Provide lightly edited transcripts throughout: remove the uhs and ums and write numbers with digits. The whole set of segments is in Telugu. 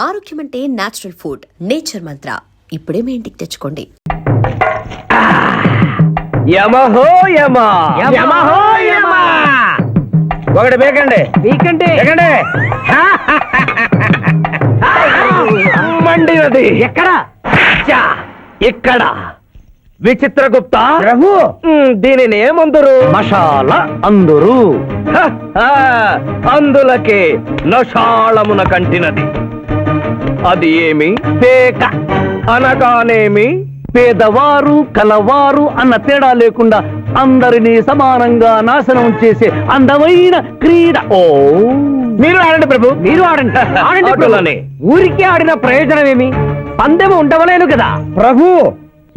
ఆరోగ్యం అంటే నేచురల్ ఫుడ్. నేచర్ మంత్ర ఇప్పుడే మీ ఇంటికి తెచ్చుకోండి. యమహో యమ యమహో యమ ఒకటి బేకండి బేకండి మండినది ఎక్కడ ఇక్కడ విచిత్రగుప్త ప్రభు దీనిని ఏమందరు మషాల అందురు అందులకే నషాళమున కంటినది అది ఏమి పేక అనగానేమి పేదవారు కలవారు అన్న తేడా లేకుండా అందరినీ సమానంగా నాశనం చేసే అందమైన క్రీడ. ఓ మీరు ఆడండి ప్రభు, మీరు ఆడండి ఆడండి. ఊరికే ఆడిన ప్రయోజనం ఏమి? పందెం ఉండవలేను కదా ప్రభు.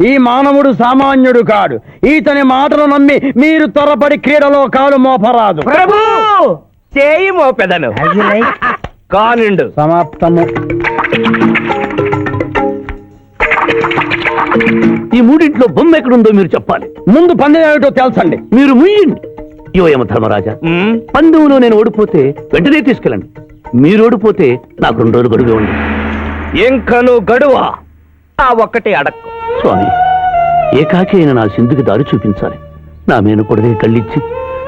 ఈ మానవుడు సామాన్యుడు కాడు. ఈతని మాటలు నమ్మి మీరు త్వరపడి క్రీడలో కాలు మోపరాదు ప్రభు. చేయి మోపెదను కానిండు సమాప్తము. ఈ మూడింట్లో బొమ్మ ఎక్కడుందో మీరు చెప్పాలి. ముందు పందెం ఏమిటో తెలుసండి. మీరు ముయ్యండి. యోయమ ధర్మరాజా, పందెంలో నేను ఓడిపోతే వెంటనే తీసుకెళ్ళండి. మీరు ఓడిపోతే నాకు 2 రోజులు గడువు ఇవ్వండి. ఇంకను గడువా? ఆ ఒక్కటి అడక్కు స్వామి. ఏకాకి అయిన నా సింధుకి దారి చూపించాలి. నా మేను కొడుకే కళ్ళిచ్చి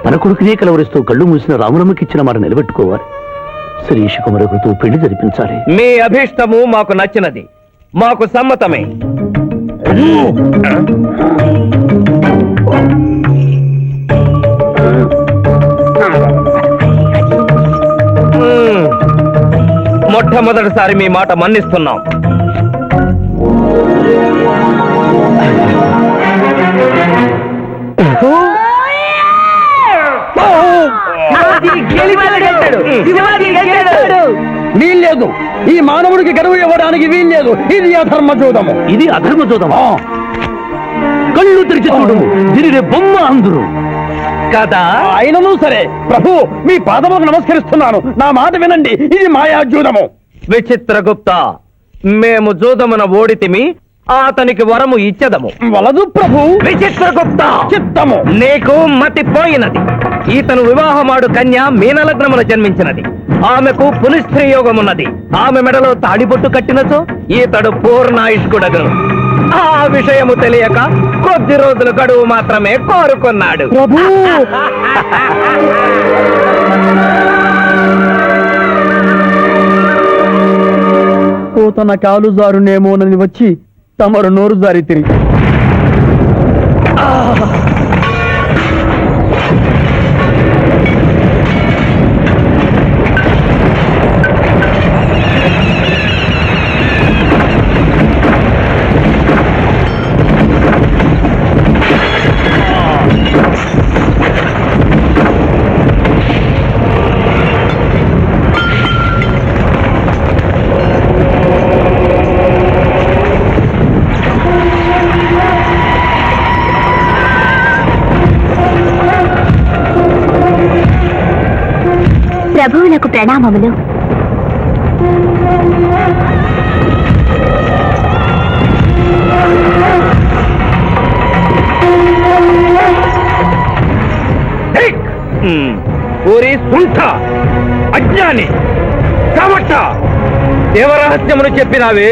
తన కొడుకునే కలవరిస్తూ కళ్ళు మూసిన రామరమ్మకిచ్చిన మాట నిలబెట్టుకోవాలి. శ్రీష్ కుమరకుతో పెళ్లి జరిపించాలి. మీ అభీష్టము మాకు నచ్చినది, మాకు సమ్మతమే. మొట్టమొదటిసారి మీ మాట మన్నిస్తున్నాం. వీల్లేదు. ఈ మానవుడికి గడువు ఇవ్వడానికి వీల్లేదు. ఇది అధర్మజోదము. ఇది అధర్మజోదమా? కళ్ళు తెరిచి చూడము. దీనిని బొమ్మ అందురు కదా. అయినను సరే ప్రభు, మీ పాదములకు నమస్కరిస్తున్నాను. నా మాట వినండి. ఇది మాయాజూదము. విచిత్రగుప్త, మేము జూదమున ఓడితిమి, అతనికి వరము ఇచ్చదము. వలదు ప్రభు. విచిత్రగుప్త, చిత్తము నీకు మతిపోయినది. ఈతను వివాహమాడు కన్య మీనలగ్నమున జన్మించినది. ఆమెకు పునిస్త్రీ యోగమున్నది. ఆమె మెడలో తాడిబొట్టు కట్టినచో ఈతడు పూర్ణాయుష్కుడగను. ఆ విషయము తెలియక కొద్ది రోజులు గడువు మాత్రమే కోరుకున్నాడు ప్రభు. తన కాలు జారునేమోనని వచ్చి తమరు నోరు జారి తిరిగి ప్రభువులకు ప్రణామములు. పూరి సుంఠ అజ్ఞాని కవట దేవరహస్యమును చెప్పినావే.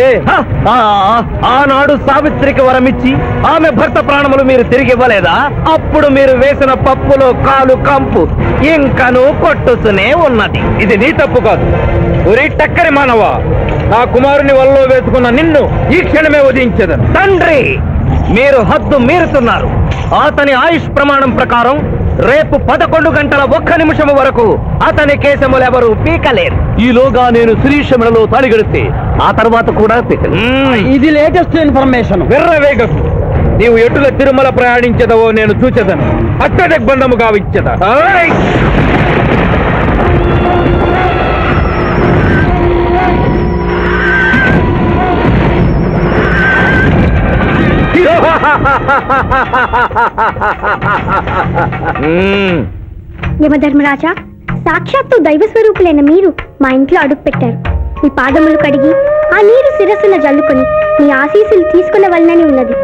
ఆనాడు సావిత్రికి వరమిచ్చి ఆమె భర్త ప్రాణములు మీరు తిరిగి ఇవ్వలేదా? అప్పుడు మీరు వేసిన పప్పులో కాలు కంపు ఇంకను కొట్టుతూనే ఉన్నది. ఇది నీ తప్పు కాదు. ఒరే టక్కరి మానవ, నా కుమారుని వల్లో వేసుకున్న నిన్ను ఈ క్షణమే వధించదను. తండ్రి, మీరు హద్దు మీరుతున్నారు. అతని ఆయుష్ ప్రమాణం ప్రకారం రేపు 11 గంటల 1 నిమిషం వరకు అతని కేశములెవరూ పీకలేరు. ఈలోగా నేను శ్రీశమలలో తాళిగడితే ఆ తర్వాత కూడా ఇది లేటెస్ట్ ఇన్ఫర్మేషన్. వెర్రవేగకు. నీవు ఎటుల తిరుమల ప్రయాణించదవో నేను చూచెదను. అట్టదిగ్బంధము గావించదా. యమధర్మరాజా, సాక్షాత్తు దైవ స్వరూపులైన మీరు మా ఇంట్లో అడుగు పెట్టారు. మీ పాదములు కడిగి ఆ నీరు శిరస్సున జల్లుకొని మీ ఆశీస్సులు తీసుకునవలనని ఉన్నది.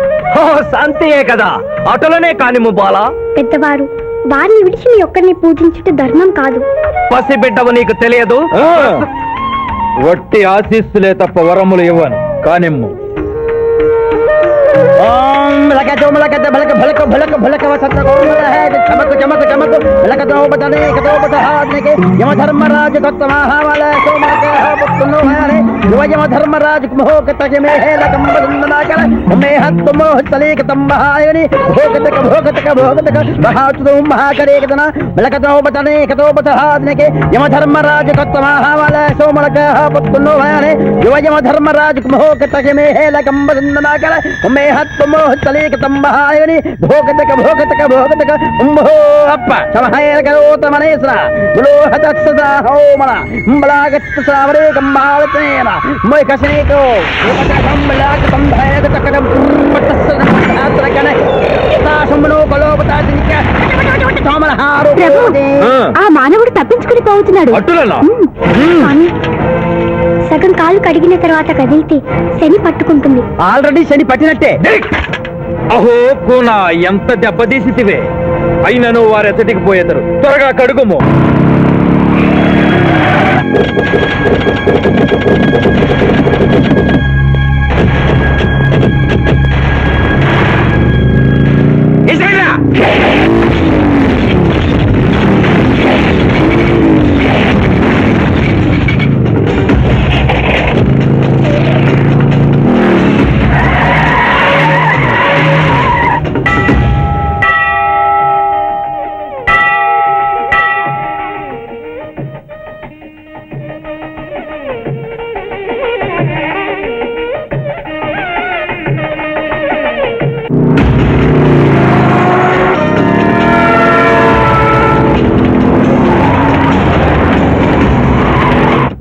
శాంతియే కదా, అటులనే కానిము బాలా. పెద్దవారు, వారిని విడిచి మీ ఒక్కరిని పూజించుట ధర్మం కాదు. పసిబిడ్డవు నీకు తెలియదు. వట్టి ఆశీస్సులే తప్ప వరములు ఇవ్వను కానిమ్ము. ओम लकतो मलकत भलक भलक भलक भलक वसत गोमल है चमक चमक चमक लकतो बतने कतो बत हाथने के यम धर्मराज तत्तमहा वाले सोमक है पुत्नो है यो यम धर्मराज मोह कत में है लकम बंदना कर मैं हत मोह तले कतम बहायनि भोगत का बहात तुम महा करे कतना लकतो बतने कतो बत हाथने के यम धर्मराज तत्तमहा वाले सोमक है पुत्नो है यो यम धर्मराज मोह कत में है लकम बंदना कर मैं मोह तले कतंबहायनि भोगत का उम्भो अप्प समहायर करोत मनेसरा गुलो हतत्सदा होमना मलागत सावरे कम्बालतेना मोय कसने को मलाग संभयत तकरम पतस्सद आत्रकने तासमनो कलोबता दिनका తోమల హారు ఆ మానవుడు తప్పించుకుని పోతున్నాడు. అట్టులనా? స్వామి, సగం కాలు కడిగిన తర్వాత కదిలితే శని పట్టుకుంటుంది. ఆల్రెడీ శని పట్టినట్టే. అహో కూనా ఎంత దెబ్బతీసితివే, అయినను వారెచ్చటికి పోయేదరు. త్వరగా కడుగుము.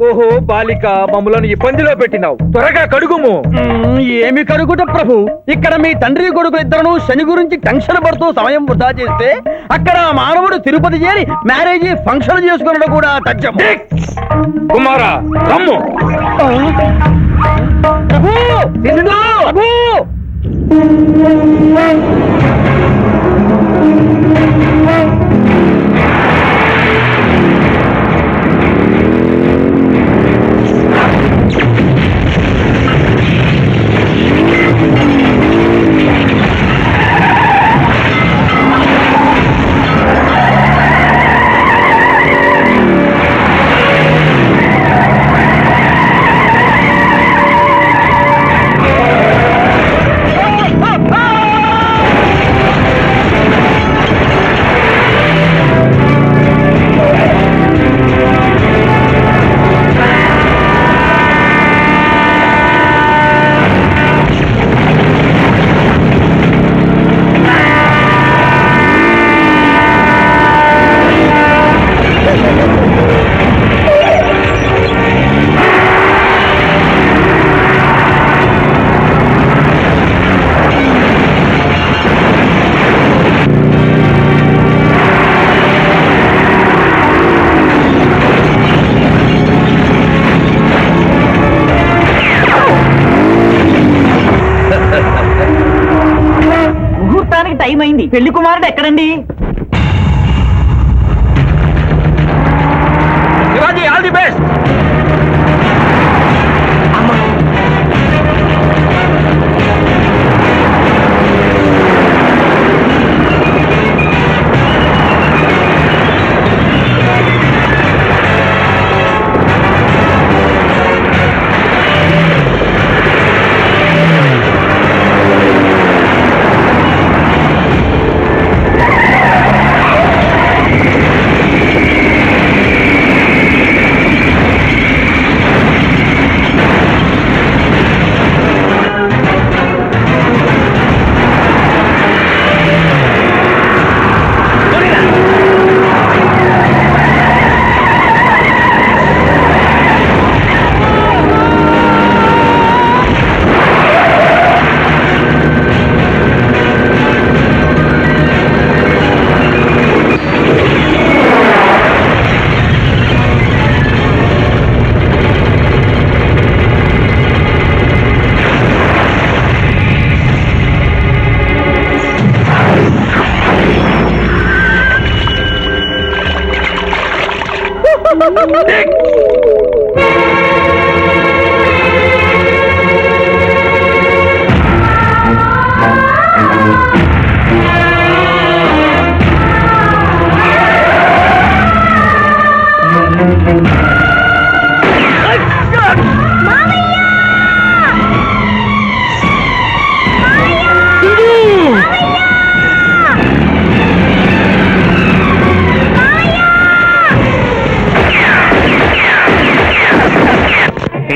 ఓహో బాలిక, మమ్మలను ఈ పందిలో పెట్టినావు. త్వరగా కడుగుము. ఏమి కడుగుట ప్రభు, ఇక్కడ మీ తండ్రి కొడుకు ఇద్దరు శని గురించి టెన్షన్ పడుతూ సమయం వృధా చేస్తే అక్కడ మానవుడు తిరుపతి చేరి మ్యారేజ్ ఫంక్షన్ చేసుకున్నాడు కూడా తథ్యం. కుమారా రమ్ము. ప్రభు ప్రభు టైం అయింది. పెళ్లి కుమారుడు ఎక్కడండి? Shivaji, all the best.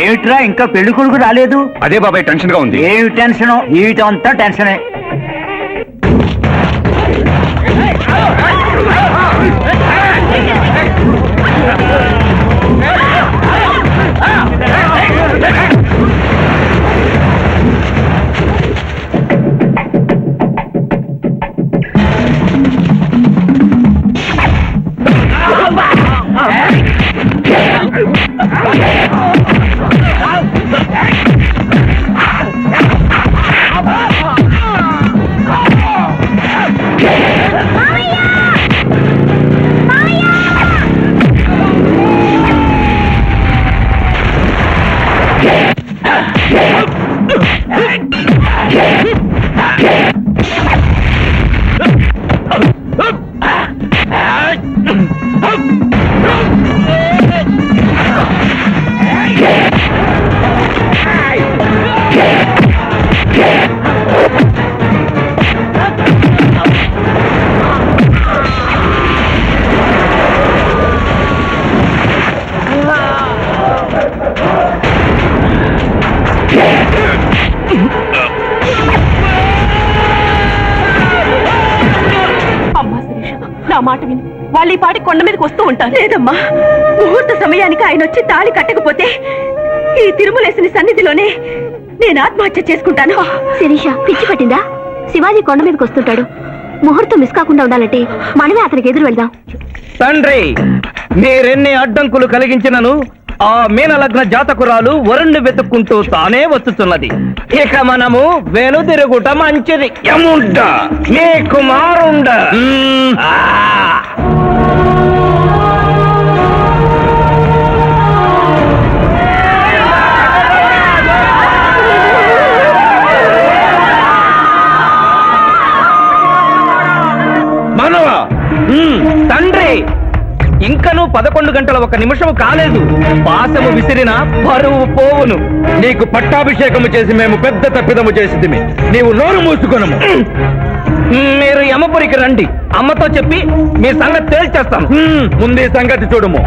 ఏమిట్రా ఇంకా పెళ్లి కొడుకు రాలేదు? అదే బాబాయ్ టెన్షన్ గా ఉంది. ఏమి టెన్షన్? జీవితం అంతా టెన్షనే. మాట విని వాళ్ళు ఈ పాటి కొండ మీదకి వస్తూ ఉంటారు. లేదమ్మా, ముహూర్త సమయానికి ఆయన వచ్చి తాళి కట్టకపోతే ఈ తిరుమలేసిన సన్నిధిలోనే నేను ఆత్మహత్య చేసుకుంటాను. శిరీష, పిచ్చి పట్టిందా? శివాజీ కొండ మీదకి వస్తుంటాడు. ముహూర్తం మిస్ కాకుండా ఉండాలంటే మనమే అతనికి ఎదురు వెళ్దాం. తండ్రి, మీరెన్ని అడ్డంకులు కలిగించినను ఆ మీనలగ్న జాతకురాలు వరుణ్ణి వెతుక్కుంటూ తానే వచ్చుతున్నది. ఇక మనము వెనుదిరుగుట మంచిది. యముండ మీ కుమారుండ. మనవా, తండ్రి, ఇంకనూ 11 గంటల 1 నిమిషము కాలేదు. పాశము విసిరిన పరువు పోవును. నీకు పట్టాభిషేకము చేసి మేము పెద్ద తప్పిదము చేసిదిమి. నీవు నోరు మూసుకొనము. మీరు యమపురికి రండి. అమ్మతో చెప్పి మీ సంగతి తేల్చేస్తాను. ముందు ఈ సంగతి చూడము.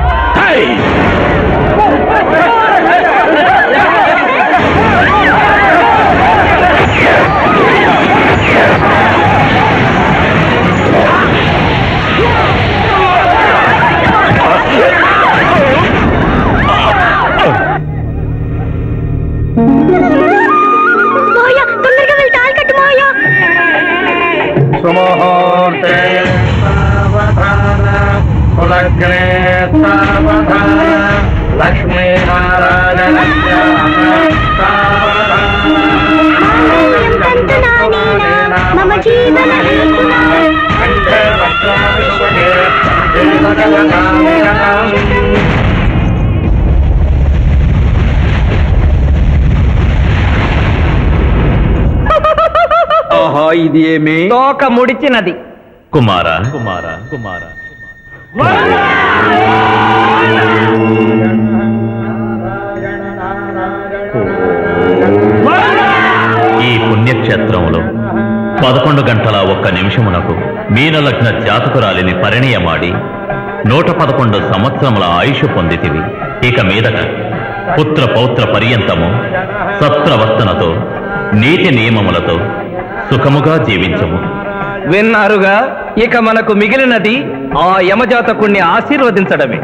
తొందరగా వెళ్ళి తాళి కట్టు మావయ్య. సుముహూర్తే కులగ్నే లక్ష్మీనారాయణ మమ జీవన ఆహా, ఇది ఏమి తోక ముడిచినది. కుమారా కుమారా కుమారా ఈ పుణ్యక్షేత్రంలో 11 గంటల 1 నిమిషమునకు మీనలగ్న జాతకురాలిని పరిణయమాడి 111 సంవత్సరముల ఆయుష్ పొందితివి. ఇక మీదట పుత్ర పౌత్ర పర్యంతము సత్ప్రవర్తనతో నీతి నియమములతో సుఖముగా జీవించము. విన్నారుగా, ఇక మనకు మిగిలినది ఆ యమజాతకుణ్ణి ఆశీర్వదించడమే.